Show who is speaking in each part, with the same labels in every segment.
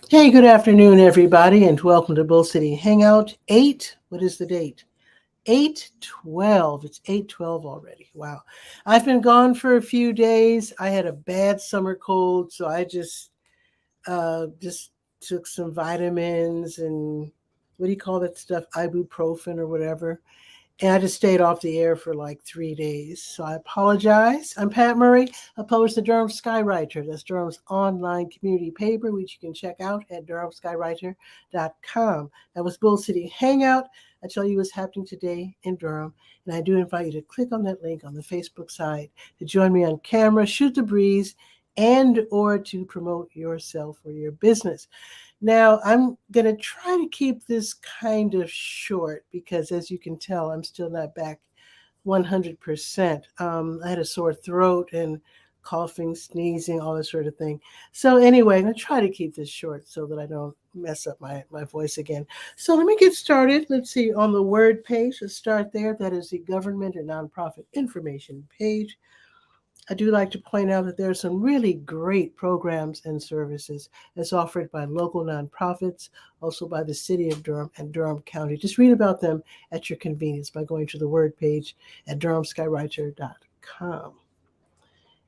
Speaker 1: Hey, good afternoon, everybody, and welcome to Bull City Hangout 8. What is the date? 8/12. It's 8/12 already. Wow. I've been gone for a few days. I had a bad summer cold, so I just took some vitamins and what do you call that stuff? Ibuprofen or whatever. And I just stayed off the air for like 3 days. So I apologize. I'm Pat Murray, opposed to Durham Skywriter. That's Durham's online community paper, which you can check out at durhamskywriter.com. That was Bull City Hangout. I tell you what's happening today in Durham. And I do invite you to click on that link on the Facebook side to join me on camera, shoot the breeze, and or to promote yourself or your business. Now, I'm going to try to keep this kind of short because, as you can tell, I'm still not back 100%. I had a sore throat and coughing, sneezing, all that sort of thing. So, anyway, I'm going to try to keep this short so that I don't mess up my voice again. So, let me get started. Let's see, on the word page, let's start there. That is the government and nonprofit information page. I do like to point out that there are some really great programs and services as offered by local nonprofits, also by the city of Durham and Durham County. Just read about them at your convenience by going to the word page at durhamskywriter.com.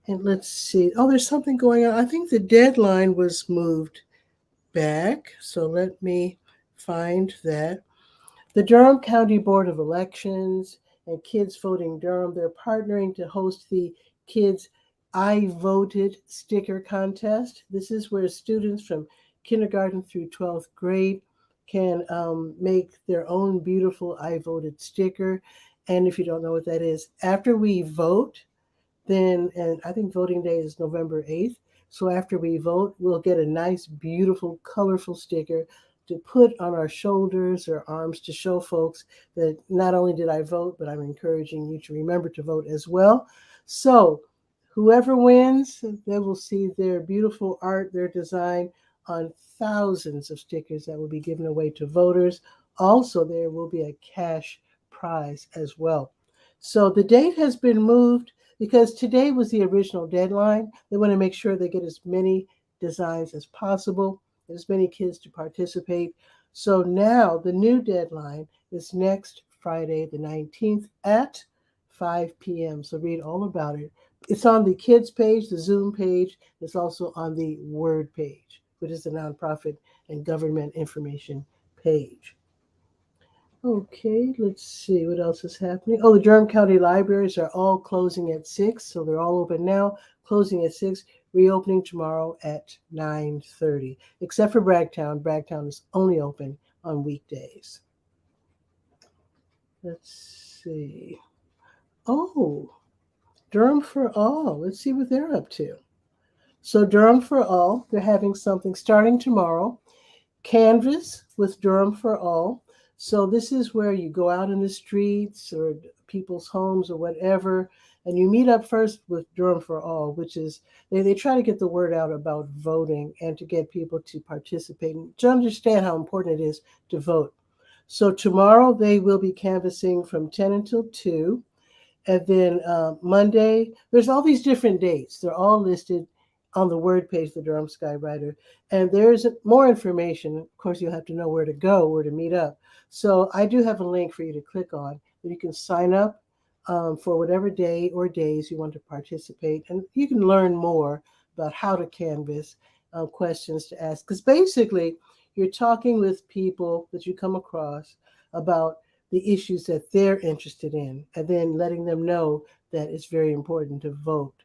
Speaker 1: And let's see. Oh, there's something going on. I think the deadline was moved back. So let me find that. The Durham County Board of Elections and Kids Voting Durham, they're partnering to host the Kids I Voted sticker contest. This is where students from kindergarten through 12th grade can make their own beautiful I Voted sticker. And if you don't know what that is, after we vote, then, and I think voting day is November 8th. So after we vote, we'll get a nice, beautiful, colorful sticker to put on our shoulders or arms to show folks that not only did I vote, but I'm encouraging you to remember to vote as well. So whoever wins, they will see their beautiful art, their design on thousands of stickers that will be given away to voters. Also, there will be a cash prize as well. So the date has been moved because today was the original deadline. They want to make sure they get as many designs as possible, as many kids to participate. So now the new deadline is next Friday, the 19th at 5 p.m. So read all about it. It's on the kids page, the Zoom page. It's also on the Word page, which is the nonprofit and government information page. Okay, let's see what else is happening. Oh, the Durham County libraries are all closing at 6, so they're all open now, closing at 6, reopening tomorrow at 9:30. Except for Bragtown. Bragtown is only open on weekdays. Let's see. Oh, Durham for All. Let's see what they're up to. So Durham for All, they're having something starting tomorrow. Canvas with Durham for All. So this is where you go out in the streets or people's homes or whatever, and you meet up first with Durham for All, which is they try to get the word out about voting and to get people to participate and to understand how important it is to vote. So tomorrow they will be canvassing from 10 until 2. And then Monday, there's all these different dates. They're all listed on the word page, the Durham Skywriter. And there's more information. Of course, you'll have to know where to go, where to meet up. So I do have a link for you to click on that you can sign up for whatever day or days you want to participate. And you can learn more about how to canvass, questions to ask. Because basically, you're talking with people that you come across about the issues that they're interested in, and then letting them know that it's very important to vote.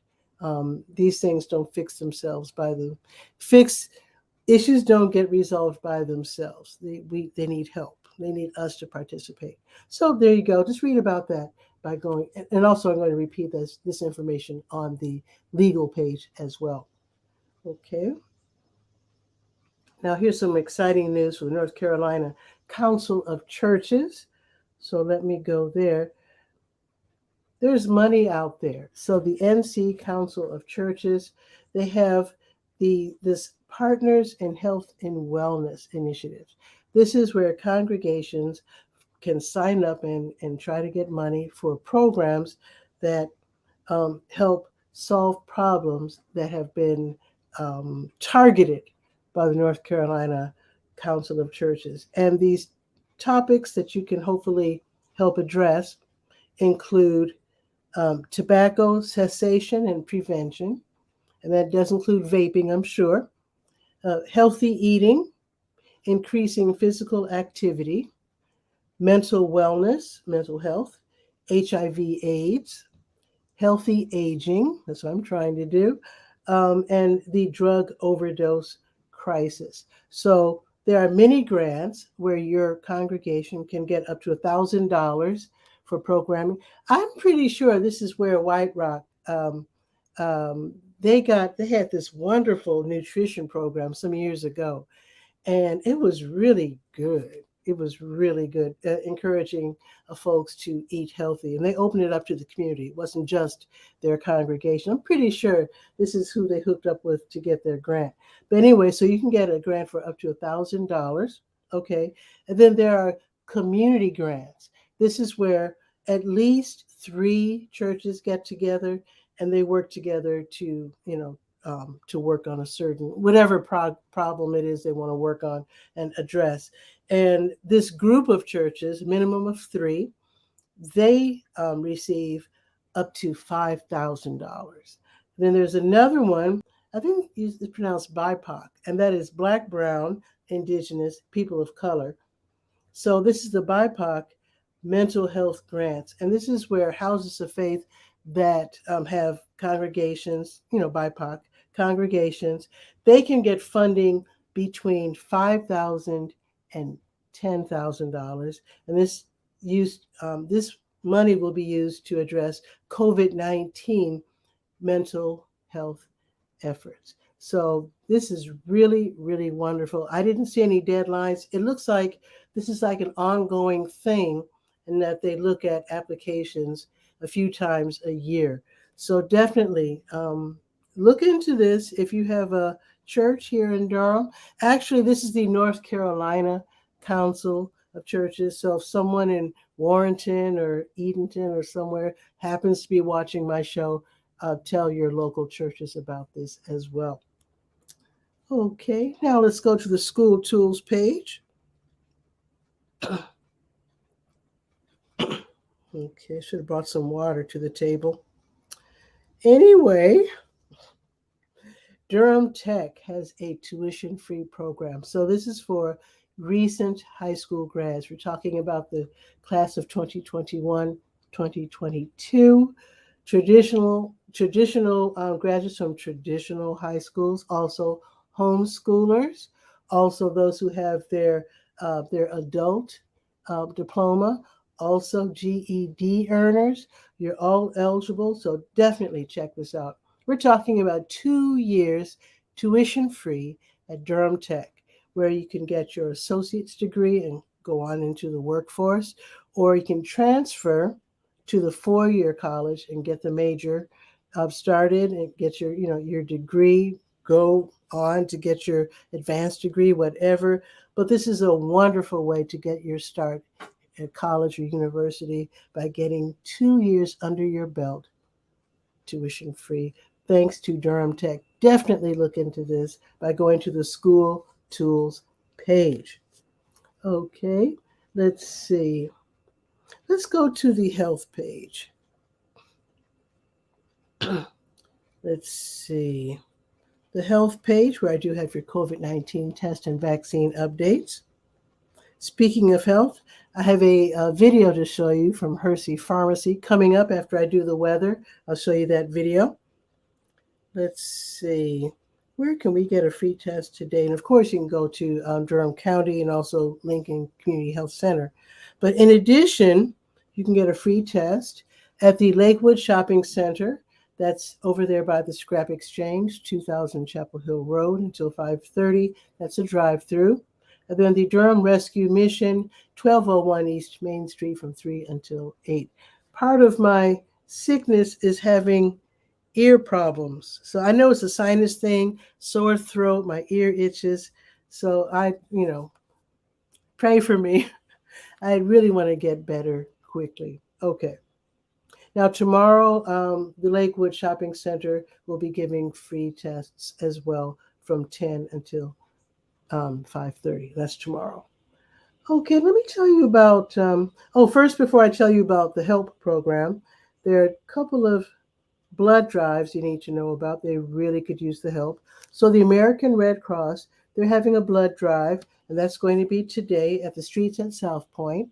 Speaker 1: These things don't fix themselves by the fix issues don't get resolved by themselves. They need help. They need us to participate. So there you go. Just read about that by going, and also I'm going to repeat this information on the legal page as well. Okay. Now here's some exciting news from North Carolina Council of Churches. So let me go there. There's money out there. So the NC Council of Churches, they have this Partners in Health and Wellness initiative. This is where congregations can sign up and try to get money for programs that help solve problems that have been targeted by the North Carolina Council of Churches. And these topics that you can hopefully help address include tobacco cessation and prevention, and that does include vaping, I'm sure, healthy eating, increasing physical activity, mental wellness, mental health, HIV/AIDS, healthy aging, that's what I'm trying to do, and the drug overdose crisis. So there are many grants where your congregation can get up to $1,000 for programming. I'm pretty sure this is where White Rock, they had this wonderful nutrition program some years ago, and it was really good. It was really good, encouraging folks to eat healthy. And they opened it up to the community. It wasn't just their congregation. I'm pretty sure this is who they hooked up with to get their grant. But anyway, so you can get a grant for up to $1,000. Okay. And then there are community grants. This is where at least 3 churches get together and they work together to, to work on a certain, whatever problem it is they want to work on and address. And this group of churches, minimum of 3, they receive up to $5,000. Then there's another one, I think it's pronounced BIPOC, and that is Black, Brown, Indigenous, People of Color. So this is the BIPOC mental health grants. And this is where houses of faith that have congregations, BIPOC congregations, they can get funding between $5,000 and $10,000, and this money will be used to address COVID-19 mental health efforts. So this is really, really wonderful. I didn't see any deadlines. It looks like this is like an ongoing thing, and that they look at applications a few times a year. So definitely look into this if you have a church here in Durham. Actually, this is the North Carolina Council of Churches. So if someone in Warrenton or Edenton or somewhere happens to be watching my show, tell your local churches about this as well. Okay, now let's go to the school tools page. Okay, should have brought some water to the table. Anyway, Durham Tech has a tuition-free program. So this is for recent high school grads. We're talking about the class of 2021, 2022, traditional graduates from traditional high schools, also homeschoolers, also those who have their adult diploma, also GED earners. You're all eligible, so definitely check this out. We're talking about 2 years tuition free at Durham Tech, where you can get your associate's degree and go on into the workforce, or you can transfer to the 4-year college and get the major started and get your degree, go on to get your advanced degree, whatever. But this is a wonderful way to get your start at college or university by getting 2 years under your belt, tuition free, thanks to Durham Tech. Definitely look into this by going to the school tools page. Okay, let's see. Let's go to the health page. Let's see. The health page, where I do have your COVID-19 test and vaccine updates. Speaking of health, I have a video to show you from 𝗕𝗧 Pharmacy coming up after I do the weather. I'll show you that video. Let's see. Where can we get a free test today? And of course, you can go to Durham County and also Lincoln Community Health Center. But in addition, you can get a free test at the Lakewood Shopping Center. That's over there by the Scrap Exchange, 2000 Chapel Hill Road until 5:30. That's a drive-through. And then the Durham Rescue Mission, 1201 East Main Street from 3 until 8. Part of my sickness is having ear problems. So I know it's a sinus thing, sore throat, my ear itches. So pray for me. I really want to get better quickly. Okay. Now tomorrow, the Lakewood Shopping Center will be giving free tests as well from 10 until 5:30. That's tomorrow. Okay, let me tell you about, first, before I tell you about the HELP program, there are a couple of blood drives you need to know about. They really could use the help. So the American Red Cross, they're having a blood drive, and that's going to be today at the streets at South Point,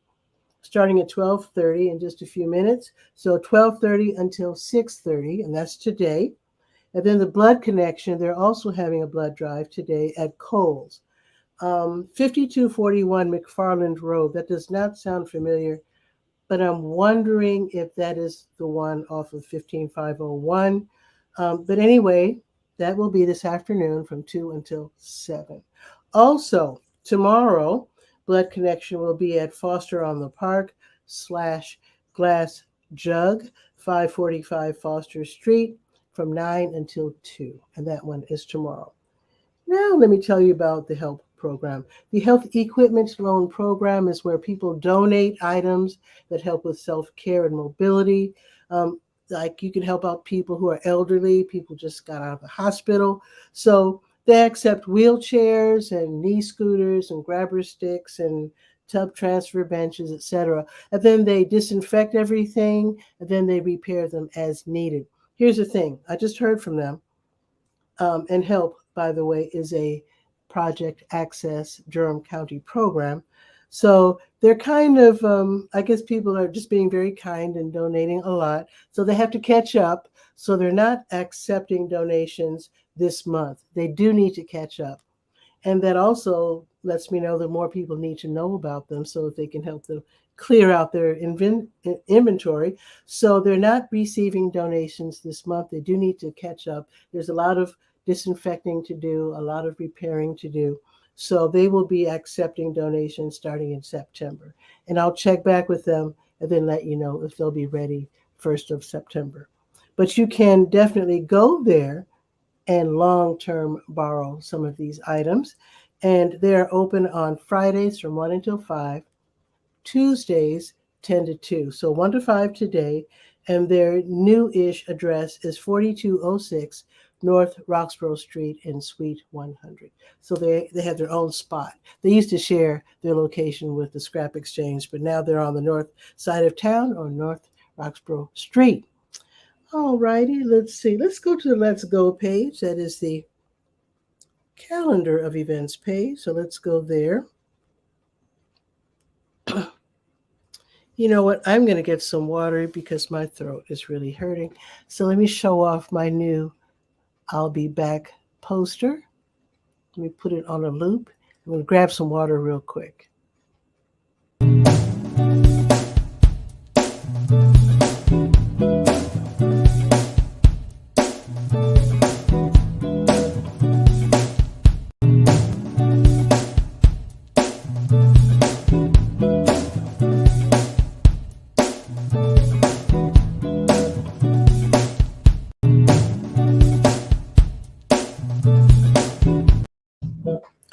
Speaker 1: starting at 12:30 in just a few minutes. So 12:30 until 6:30, and that's today. And then the Blood Connection, they're also having a blood drive today at Kohl's. 5241 McFarland Road. That does not sound familiar, but I'm wondering if that is the one off of 15501. But anyway, that will be this afternoon from 2 until 7. Also, tomorrow, Blood Connection will be at Foster on the Park / Glass Jug, 545 Foster Street, from 9 until 2. And that one is tomorrow. Now, let me tell you about the HELP program. The Health Equipment Loan Program is where people donate items that help with self-care and mobility. Like you can help out people who are elderly, people just got out of the hospital. So they accept wheelchairs and knee scooters and grabber sticks and tub transfer benches, etc. And then they disinfect everything, and then they repair them as needed. Here's the thing. I just heard from them. And HELP, by the way, is a Project Access Durham County program. So they're kind of, I guess people are just being very kind and donating a lot. So they have to catch up. So they're not accepting donations this month. They do need to catch up. And that also lets me know that more people need to know about them so that they can help them clear out their inventory. So they're not receiving donations this month. They do need to catch up. There's a lot of disinfecting to do, a lot of repairing to do. So they will be accepting donations starting in September. And I'll check back with them and then let you know if they'll be ready 1st of September. But you can definitely go there and long-term borrow some of these items. And they're open on Fridays from 1 until 5, Tuesdays 10 to 2. So 1 to 5 today. And their new-ish address is 4206 North Roxborough Street in Suite 100. So they have their own spot. They used to share their location with the Scrap Exchange, but now they're on the north side of town on North Roxborough Street. All righty, let's see. Let's go to the Let's Go page. That is the calendar of events page. So let's go there. You know what? I'm going to get some water because my throat is really hurting. So let me show off my new I'll Be Back poster. Let me put it on a loop. I'm going to grab some water real quick.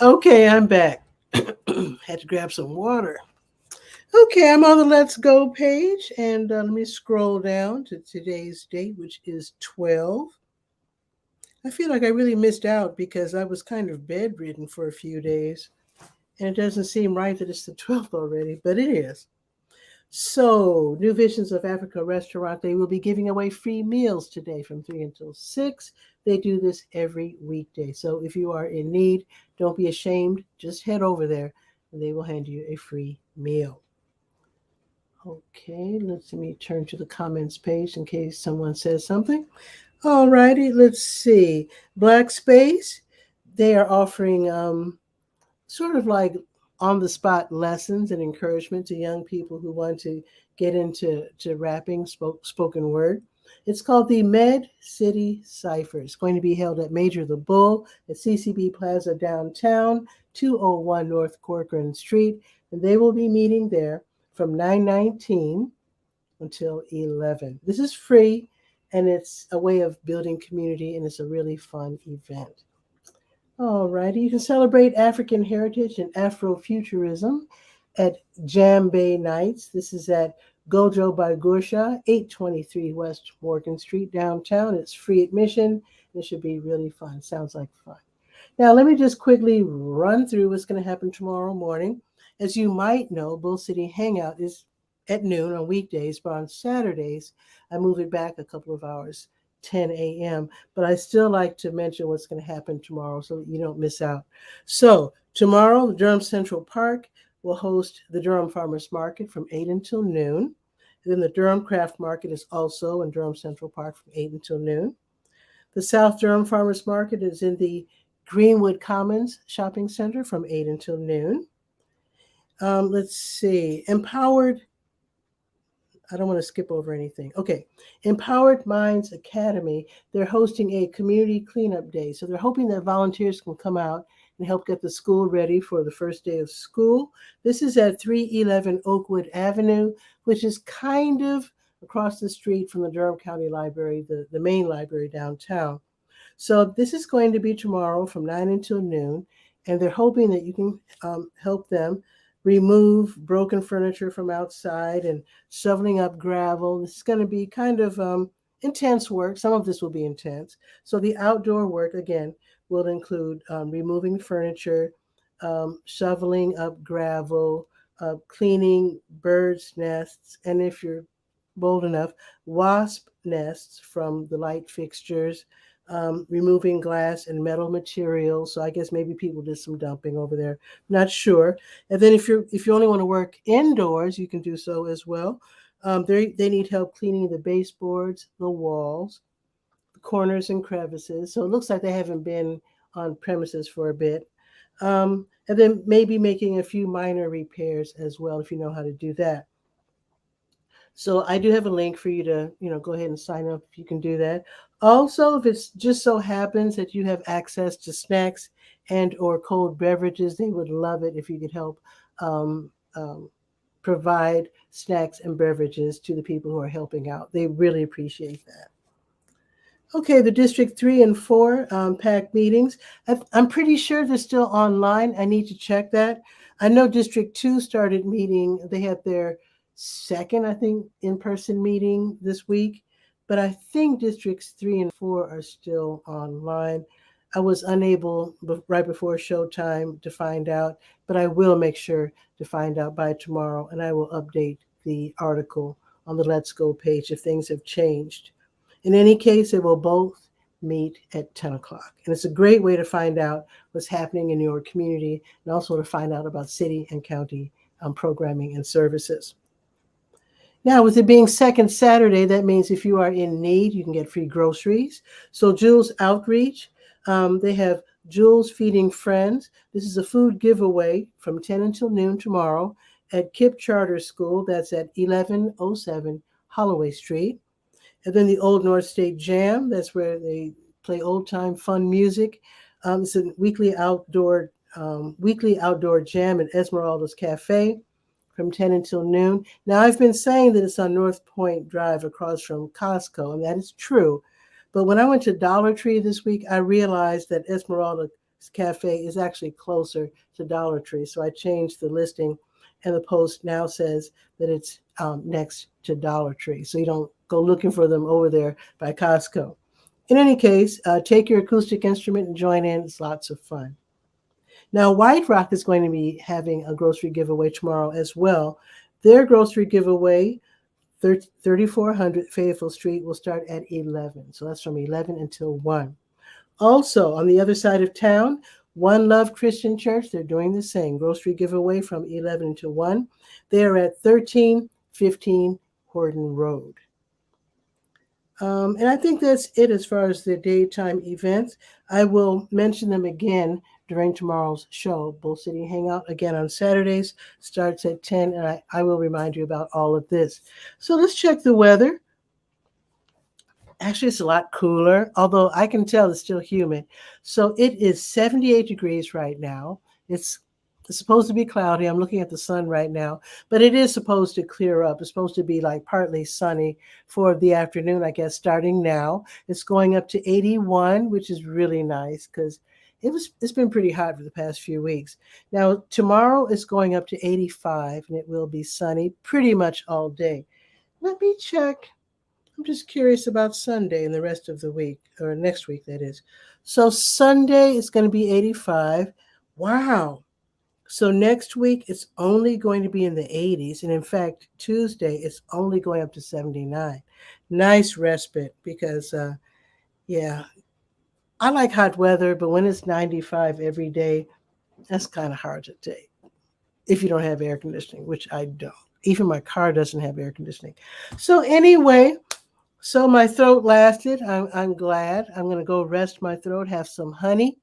Speaker 1: Okay, I'm back. Had to grab some water. Okay, I'm on the Let's Go page, and let me scroll down to today's date, which is 12. I feel like I really missed out because I was kind of bedridden for a few days, and it doesn't seem right that it's the 12th already, but it is. So, New Visions of Africa Restaurant, they will be giving away free meals today from 3 until 6. They do this every weekday. So if you are in need, don't be ashamed. Just head over there and they will hand you a free meal. Okay, let me turn to the comments page in case someone says something. All righty, let's see. Black Space, they are offering sort of like on-the-spot lessons and encouragement to young people who want to get into rapping, spoken word. It's called the Med City Cypher. It's going to be held at Major the Bull at CCB Plaza downtown, 201 North Corcoran Street. And they will be meeting there from 9:19 until 11. This is free, and it's a way of building community, and it's a really fun event. All righty. You can celebrate African heritage and Afrofuturism at Jam Bay Nights. This is at Gojo by Gursha, 823 West Morgan Street, downtown. It's free admission. It should be really fun. Sounds like fun. Now, let me just quickly run through what's going to happen tomorrow morning. As you might know, Bull City Hangout is at noon on weekdays, but on Saturdays, I move it back a couple of hours, 10 a.m. But I still like to mention what's going to happen tomorrow so that you don't miss out. So, tomorrow, the Durham Central Park will host the Durham Farmers Market from 8 until noon. And then the Durham Craft Market is also in Durham Central Park from 8 until noon. The South Durham Farmers Market is in the Greenwood Commons Shopping Center from 8 until noon. Let's see. I don't want to skip over anything. Okay. Empowered Minds Academy, they're hosting a community cleanup day. So they're hoping that volunteers can come out and help get the school ready for the first day of school. This is at 311 Oakwood Avenue, which is kind of across the street from the Durham County Library, the main library downtown. So this is going to be tomorrow from 9 until noon, and they're hoping that you can help them remove broken furniture from outside and shoveling up gravel. This is going to be kind of intense work. Some of this will be intense. So the outdoor work, again, will include removing furniture, shoveling up gravel, cleaning birds' nests, and if you're bold enough, wasp nests from the light fixtures, removing glass and metal materials. So I guess maybe people did some dumping over there. Not sure. And then if you only want to work indoors, you can do so as well. They need help cleaning the baseboards, the walls, the corners and crevices. So it looks like they haven't been on premises for a bit. And then maybe making a few minor repairs as well, if you know how to do that. So I do have a link for you to, go ahead and sign up if you can do that. Also, if it's just so happens that you have access to snacks and or cold beverages, they would love it if you could help um, um, provide snacks and beverages to the people who are helping out. They really appreciate that. Okay, the District 3 and 4 PAC meetings. I'm pretty sure they're still online. I need to check that. I know District 2 started meeting. They had their second, I think, in-person meeting this week. But I think Districts 3 and 4 are still online. I was unable right before showtime to find out, but I will make sure to find out by tomorrow, and I will update the article on the Let's Go page if things have changed. In any case, they will both meet at 10 o'clock. And it's a great way to find out what's happening in your community and also to find out about city and county programming and services. Now, with it being second Saturday, that means if you are in need, you can get free groceries. So Jules Outreach, they have Jules Feeding Friends. This is a food giveaway from 10 until noon tomorrow at KIPP Charter School. That's at 1107 Holloway Street. And then the Old North State Jam, that's where they play old time fun music. It's a weekly outdoor jam at Esmeralda's Cafe from 10 until noon. Now, I've been saying that it's on North Point Drive across from Costco, and that is true. But when I went to Dollar Tree this week, I realized that Esmeralda's Cafe is actually closer to Dollar Tree. So I changed the listing, and the post now says that it's next to Dollar Tree. So you don't go looking for them over there by Costco. In any case, take your acoustic instrument and join in. It's lots of fun. Now, White Rock is going to be having a grocery giveaway tomorrow as well. Their grocery giveaway, 3400 Fayetteville Street, will start at 11. So that's from 11 until 1. Also, on the other side of town, One Love Christian Church, they're doing the same. Grocery giveaway from 11 to 1. They are at 1315 Horton Road. And I think that's it as far as the daytime events. I will mention them again during tomorrow's show. Bull City Hangout, again on Saturdays, starts at 10, and I will remind you about all of this. So let's check the weather. Actually, it's a lot cooler, although I can tell it's still humid. So it is 78 degrees right now. It's supposed to be cloudy. I'm looking at the sun right now, but it is supposed to clear up. It's supposed to be like partly sunny for the afternoon, I guess, starting now. It's going up to 81, which is really nice because it's been pretty hot for the past few weeks. Now, tomorrow it's going up to 85, and it will be sunny pretty much all day. Let me check I'm just curious about Sunday and the rest of the week, or next week, that is. So Sunday is going to be 85. Wow. So next week, it's only going to be in the 80s. And in fact, Tuesday, it's only going up to 79. Nice respite because, yeah, I like hot weather, but when it's 95 every day, that's kind of hard to take if you don't have air conditioning, which I don't. Even my car doesn't have air conditioning. So anyway, so my throat lasted. I'm glad. I'm going to go rest my throat, have some honey,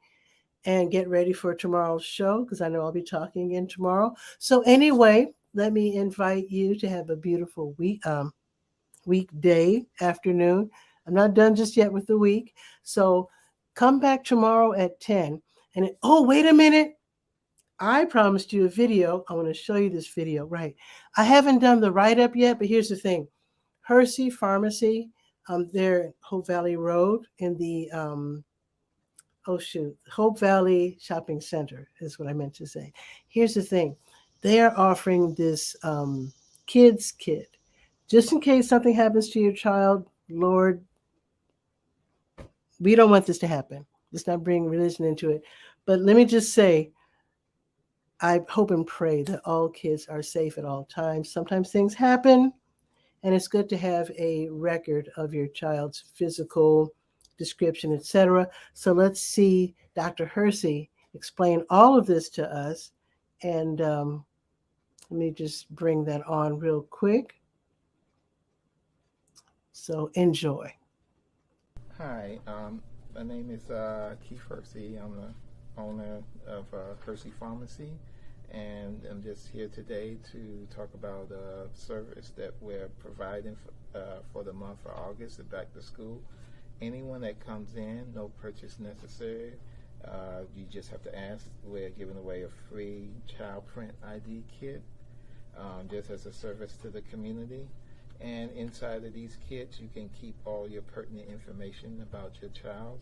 Speaker 1: and get ready for tomorrow's show because I know I'll be talking again tomorrow. So anyway, let me invite you to have a beautiful weekday afternoon. I'm not done just yet with the week. So come back tomorrow at 10. And oh, wait a minute. I promised you a video. I want to show you this video. Right. I haven't done the write-up yet, but here's the thing. 𝗕𝗨𝗟𝗟 Pharmacy, they're Hope Valley Road in the Hope Valley Shopping Center is what I meant to say. Here's the thing. They are offering this kids kit. Just in case something happens to your child, Lord, we don't want this to happen. Let's not bring religion into it. But let me just say, I hope and pray that all kids are safe at all times. Sometimes things happen, and it's good to have a record of your child's physical description, etc. So let's see Dr. 𝗕𝗨𝗟𝗟 explain all of this to us. And let me just bring that on real quick. So enjoy.
Speaker 2: Hi, my name is 𝗕𝗨𝗟𝗟𝗧. I'm the owner of 𝗕𝗨𝗟𝗧 Pharmacy, and I'm just here today to talk about a service that we're providing for the month of August, the back to school. Anyone that comes in, no purchase necessary. You just have to ask. We're giving away a free child print ID kit just as a service to the community. And inside of these kits, you can keep all your pertinent information about your child.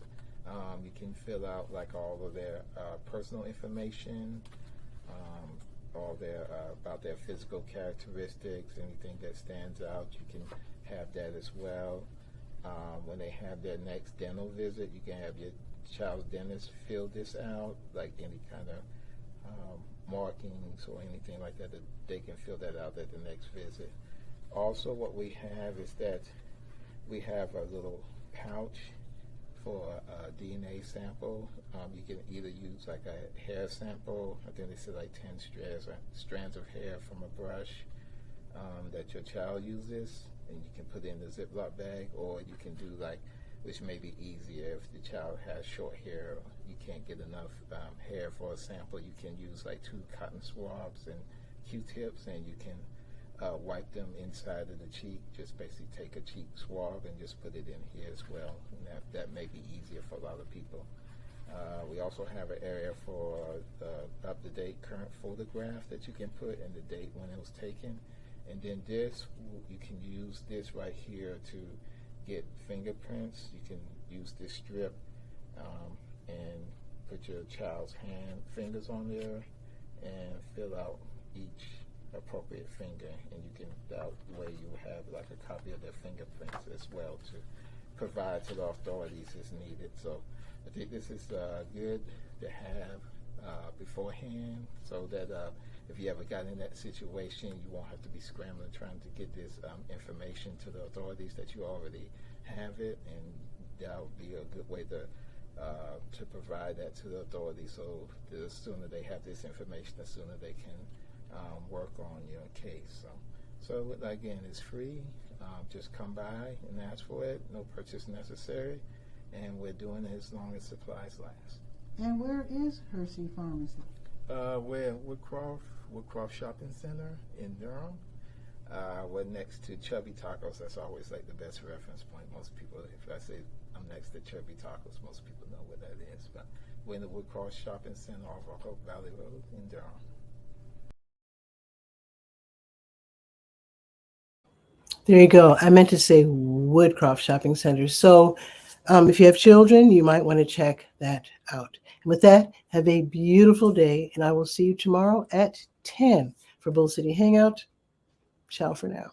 Speaker 2: You can fill out like all of their personal information, all their about their physical characteristics, anything that stands out. You can have that as well. When they have their next dental visit, you can have your child's dentist fill this out, like any kind of markings or anything like that, that they can fill that out at the next visit. Also, what we have is that we have a little pouch for a DNA sample. You can either use like a hair sample. I think they said like 10 strands of hair from a brush that your child uses, and you can put it in the Ziploc bag, or you can do like, which may be easier if the child has short hair, you can't get enough hair for a sample, you can use like 2 cotton swabs and Q-tips, and you can wipe them inside of the cheek. Just basically take a cheek swab and just put it in here as well, and that may be easier for a lot of people. We also have an area for the up-to-date current photograph that you can put and the date when it was taken. And then this, you can use this right here to get fingerprints. You can use this strip and put your child's fingers on there and fill out each appropriate finger, and you can, that way you have like a copy of their fingerprints as well to provide to the authorities as needed. So I think this is good to have beforehand, so that if you ever got in that situation, you won't have to be scrambling trying to get this information to the authorities, that you already have it, and that would be a good way to provide that to the authorities, so the sooner they have this information, the sooner they can work on your case. So again, it's free. Just come by and ask for it. No purchase necessary, and we're doing it as long as supplies last.
Speaker 3: And where is 𝗕𝗨𝗟𝗟𝗧 Pharmacy?
Speaker 2: We're in Woodcroft Shopping Center in Durham. We're next to 𝗕𝗨𝗟𝗟𝗧 Tacos. That's always like the best reference point. Most people, if I say I'm next to 𝗕𝗨𝗟𝗧 Tacos, most people know what that is. But we're in the Woodcroft Shopping Center off of Hope Valley Road in Durham.
Speaker 1: There you go. I meant to say Woodcroft Shopping Center. So if you have children, you might want to check that out. And with that, have a beautiful day, and I will see you tomorrow at 10 for Bull City Hangout. Ciao for now.